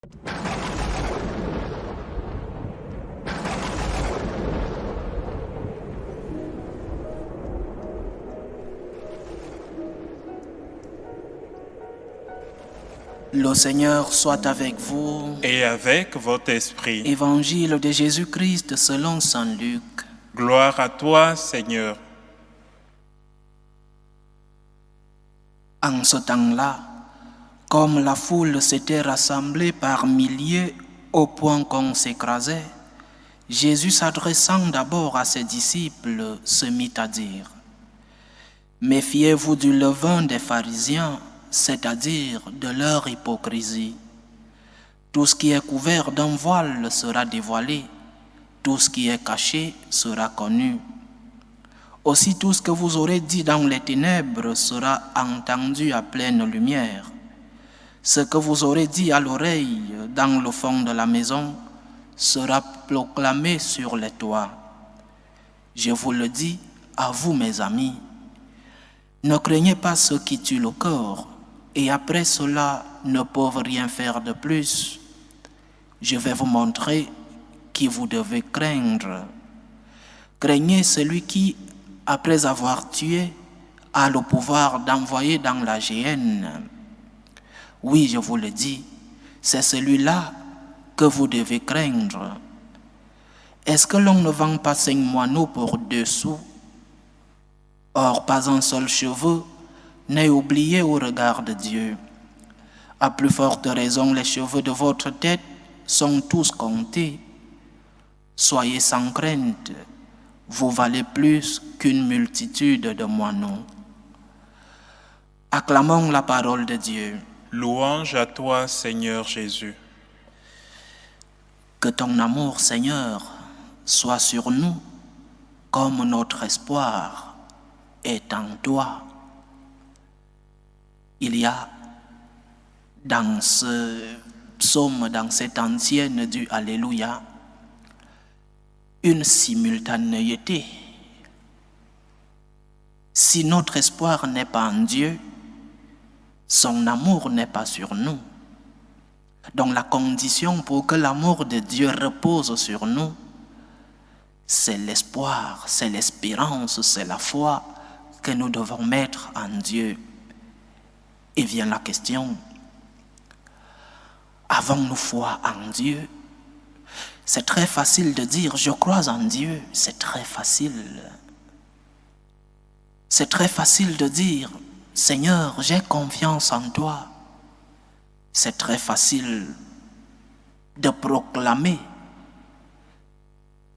Le Seigneur soit avec vous. Et avec votre esprit. Évangile de Jésus-Christ selon saint Luc. Gloire à toi, Seigneur. En ce temps-là, comme la foule s'était rassemblée par milliers au point qu'on s'écrasait, Jésus, s'adressant d'abord à ses disciples, se mit à dire : « Méfiez-vous du levain des pharisiens, c'est-à-dire de leur hypocrisie. Tout ce qui est couvert d'un voile sera dévoilé, tout ce qui est caché sera connu. Aussi tout ce que vous aurez dit dans les ténèbres sera entendu à pleine lumière. Ce que vous aurez dit à l'oreille dans le fond de la maison sera proclamé sur les toits. Je vous le dis à vous, mes amis, ne craignez pas ceux qui tuent le corps, et après cela ne peuvent rien faire de plus. Je vais vous montrer qui vous devez craindre. Craignez celui qui, après avoir tué, a le pouvoir d'envoyer dans la géhenne. Oui, je vous le dis, c'est celui-là que vous devez craindre. Est-ce que l'on ne vend pas 5 moineaux pour 2 sous? Or, pas un seul cheveu n'est oublié au regard de Dieu. À plus forte raison, les cheveux de votre tête sont tous comptés. Soyez sans crainte, vous valez plus qu'une multitude de moineaux. Acclamons la parole de Dieu. Louange à toi, Seigneur Jésus. Que ton amour, Seigneur, soit sur nous comme notre espoir est en toi. Il y a dans ce psaume, dans cette ancienne du Alléluia, une simultanéité. Si notre espoir n'est pas en Dieu, son amour n'est pas sur nous. Donc la condition pour que l'amour de Dieu repose sur nous, c'est l'espoir, c'est l'espérance, c'est la foi que nous devons mettre en Dieu. Et vient la question, avons-nous foi en Dieu? C'est très facile de dire, je crois en Dieu, c'est très facile. C'est très facile de dire, Seigneur, j'ai confiance en toi. C'est très facile de proclamer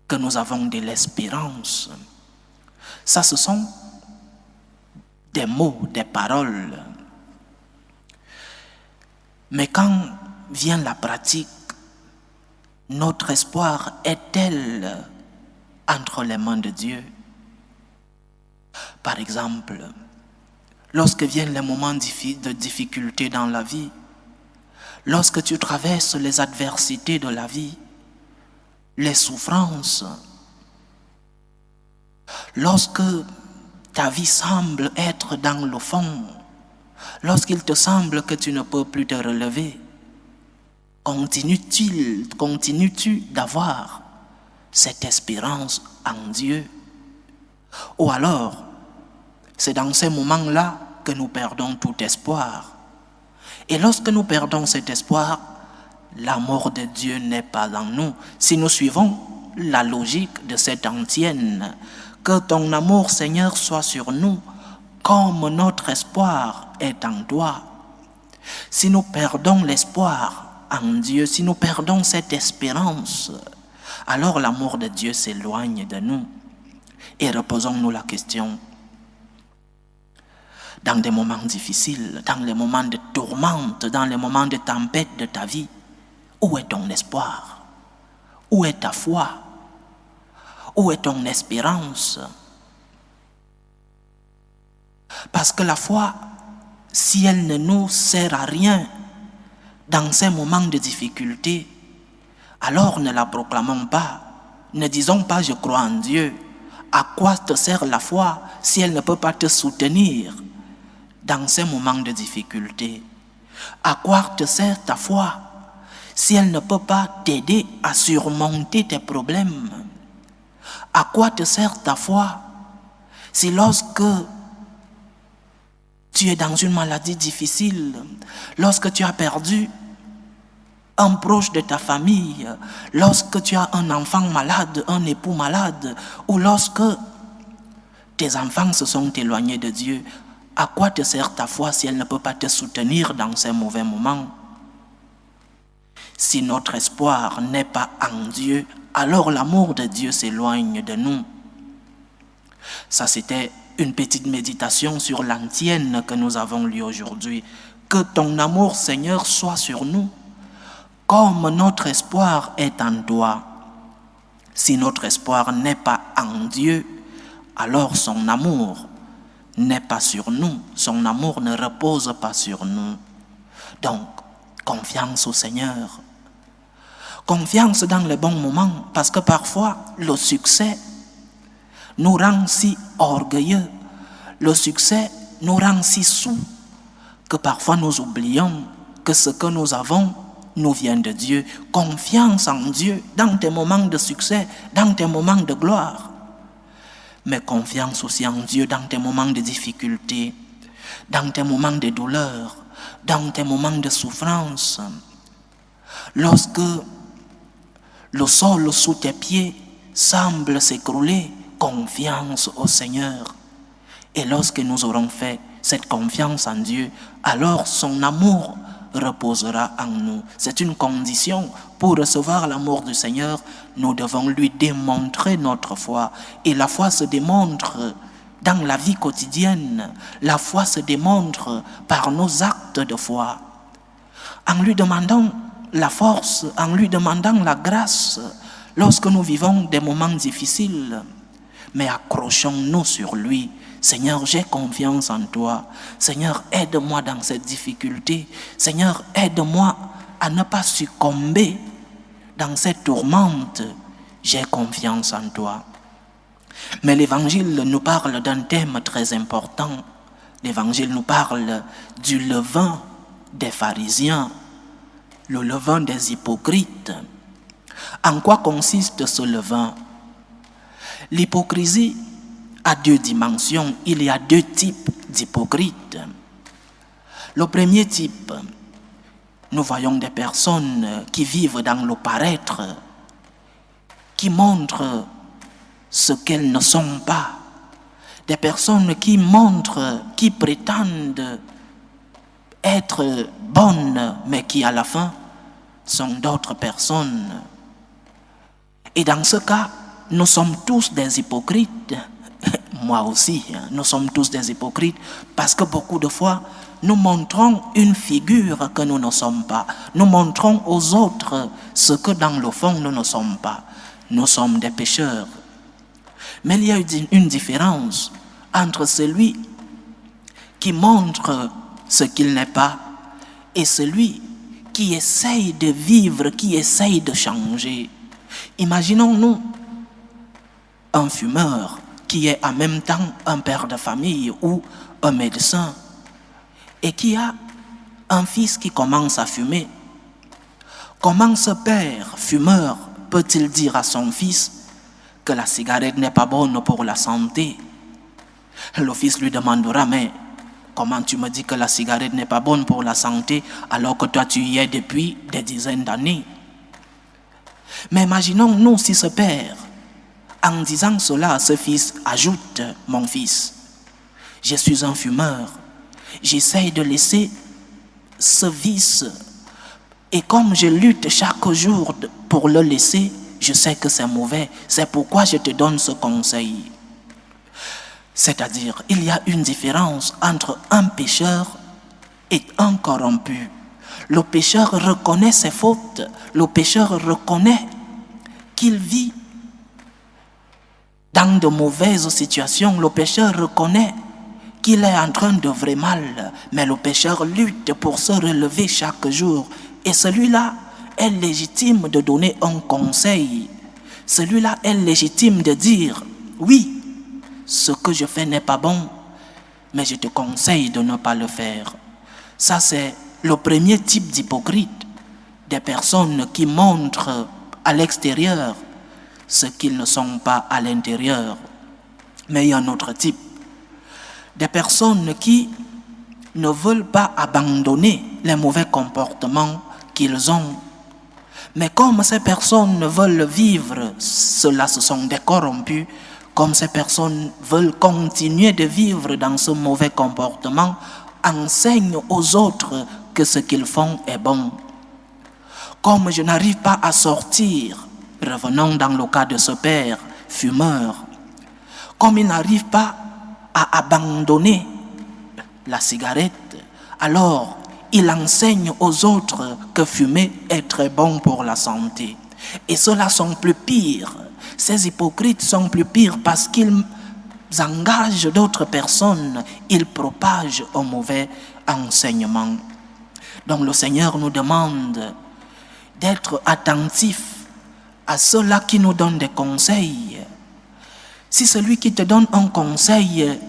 que nous avons de l'espérance. Ça, ce sont des mots, des paroles. Mais quand vient la pratique, notre espoir est-elle entre les mains de Dieu? Par exemple, lorsque viennent les moments de difficulté dans la vie, lorsque tu traverses les adversités de la vie, les souffrances, lorsque ta vie semble être dans le fond, lorsqu'il te semble que tu ne peux plus te relever, continues-tu d'avoir cette espérance en Dieu? Ou alors, c'est dans ces moments-là que nous perdons tout espoir. Et lorsque nous perdons cet espoir, l'amour de Dieu n'est pas en nous. Si nous suivons la logique de cette ancienne, que ton amour, Seigneur, soit sur nous, comme notre espoir est en toi. Si nous perdons l'espoir en Dieu, si nous perdons cette espérance, alors l'amour de Dieu s'éloigne de nous. Et reposons-nous la question, dans des moments difficiles, dans les moments de tourmente, dans les moments de tempête de ta vie, où est ton espoir? Où est ta foi? Où est ton espérance? Parce que la foi, si elle ne nous sert à rien dans ces moments de difficulté, alors ne la proclamons pas. Ne disons pas « je crois en Dieu ». À quoi te sert la foi si elle ne peut pas te soutenir dans ces moments de difficulté? À quoi te sert ta foi si elle ne peut pas t'aider à surmonter tes problèmes, à quoi te sert ta foi si lorsque tu es dans une maladie difficile, lorsque tu as perdu un proche de ta famille, lorsque tu as un enfant malade, un époux malade, ou lorsque tes enfants se sont éloignés de Dieu, à quoi te sert ta foi si elle ne peut pas te soutenir dans ces mauvais moments? Si notre espoir n'est pas en Dieu, alors l'amour de Dieu s'éloigne de nous. Ça, c'était une petite méditation sur l'antienne que nous avons lue aujourd'hui. Que ton amour, Seigneur, soit sur nous, comme notre espoir est en toi. Si notre espoir n'est pas en Dieu, alors son amour n'est pas sur nous. Son amour ne repose pas sur nous. Donc, confiance au Seigneur. Confiance dans les bons moments, parce que parfois, le succès nous rend si orgueilleux, le succès nous rend si soûls, que parfois nous oublions que ce que nous avons nous vient de Dieu. Confiance en Dieu dans tes moments de succès, dans tes moments de gloire. Mais confiance aussi en Dieu dans tes moments de difficulté, dans tes moments de douleur, dans tes moments de souffrance. Lorsque le sol sous tes pieds semble s'écrouler, confiance au Seigneur. Et lorsque nous aurons fait cette confiance en Dieu, alors son amour reposera en nous. C'est une condition pour recevoir l'amour du Seigneur. Nous devons lui démontrer notre foi. Et la foi se démontre dans la vie quotidienne. La foi se démontre par nos actes de foi. En lui demandant la force, en lui demandant la grâce, lorsque nous vivons des moments difficiles. Mais accrochons-nous sur lui. Seigneur, j'ai confiance en toi. Seigneur, aide-moi dans cette difficulté. Seigneur, aide-moi à ne pas succomber dans cette tourmente. J'ai confiance en toi. Mais l'Évangile nous parle d'un thème très important. L'Évangile nous parle du levain des pharisiens, le levain des hypocrites. En quoi consiste ce levain? L'hypocrisie a deux dimensions. Il y a deux types d'hypocrites. Le premier type, nous voyons des personnes qui vivent dans le paraître, qui montrent ce qu'elles ne sont pas. Des personnes qui montrent, qui prétendent être bonnes, mais qui à la fin sont d'autres personnes. Et dans ce cas, nous sommes tous des hypocrites. Moi aussi, nous sommes tous des hypocrites parce que beaucoup de fois, nous montrons une figure que nous ne sommes pas. Nous montrons aux autres ce que dans le fond, nous ne sommes pas. Nous sommes des pécheurs. Mais il y a une différence entre celui qui montre ce qu'il n'est pas et celui qui essaye de vivre, qui essaye de changer. Imaginons-nous un fumeur qui est en même temps un père de famille ou un médecin et qui a un fils qui commence à fumer. Comment ce père fumeur peut-il dire à son fils que la cigarette n'est pas bonne pour la santé? Le fils lui demandera, mais comment tu me dis que la cigarette n'est pas bonne pour la santé alors que toi tu y es depuis des dizaines d'années? Mais imaginons-nous si ce père, en disant cela, ce fils ajoute, mon fils, je suis un fumeur, j'essaye de laisser ce vice et comme je lutte chaque jour pour le laisser, je sais que c'est mauvais, c'est pourquoi je te donne ce conseil. C'est-à-dire, il y a une différence entre un pécheur et un corrompu. Le pécheur reconnaît ses fautes, le pécheur reconnaît qu'il vit dans de mauvaises situations, le pécheur reconnaît qu'il est en train d'œuvrer mal, mais le pécheur lutte pour se relever chaque jour. Et celui-là est légitime de donner un conseil. Celui-là est légitime de dire, oui, ce que je fais n'est pas bon, mais je te conseille de ne pas le faire. Ça, c'est le premier type d'hypocrite. des personnes qui montrent à l'extérieur ce qu'ils ne sont pas à l'intérieur. Mais il y a un autre type. Des personnes qui ne veulent pas abandonner les mauvais comportements qu'ils ont. Mais comme ces personnes veulent vivre, ceux-là ce sont des corrompus, comme ces personnes veulent continuer de vivre dans ce mauvais comportement, enseignent aux autres que ce qu'ils font est bon. Comme je n'arrive pas à sortir, revenons dans le cas de ce père fumeur, comme il n'arrive pas à abandonner la cigarette, alors il enseigne aux autres que fumer est très bon pour la santé. Et ceux-là sont plus pires. Ces hypocrites sont plus pires parce qu'ils engagent d'autres personnes, ils propagent un mauvais enseignement. Donc le Seigneur nous demande d'être attentifs à ceux-là qui nous donnent des conseils. Si celui qui te donne un conseil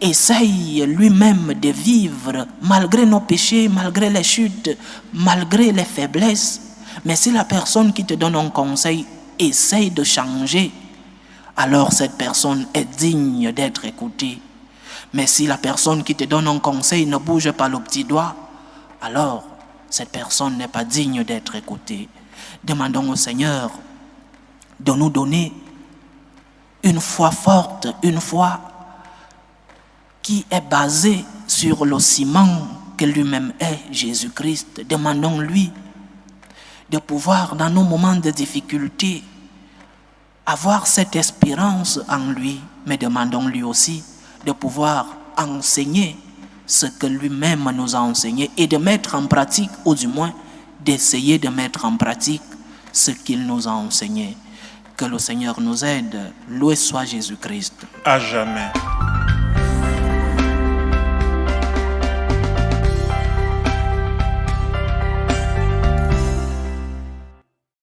essaye lui-même de vivre malgré nos péchés, malgré les chutes, malgré les faiblesses, mais si la personne qui te donne un conseil essaye de changer, alors cette personne est digne d'être écoutée. Mais si la personne qui te donne un conseil ne bouge pas le petit doigt, alors cette personne n'est pas digne d'être écoutée. Demandons au Seigneur de nous donner une foi forte, une foi qui est basée sur le ciment que lui-même est, Jésus-Christ. Demandons-lui de pouvoir, dans nos moments de difficulté, avoir cette espérance en lui, mais demandons-lui aussi de pouvoir enseigner ce que lui-même nous a enseigné et de mettre en pratique, ou du moins d'essayer de mettre en pratique ce qu'il nous a enseigné. Que le Seigneur nous aide. Loué soit Jésus-Christ. À jamais.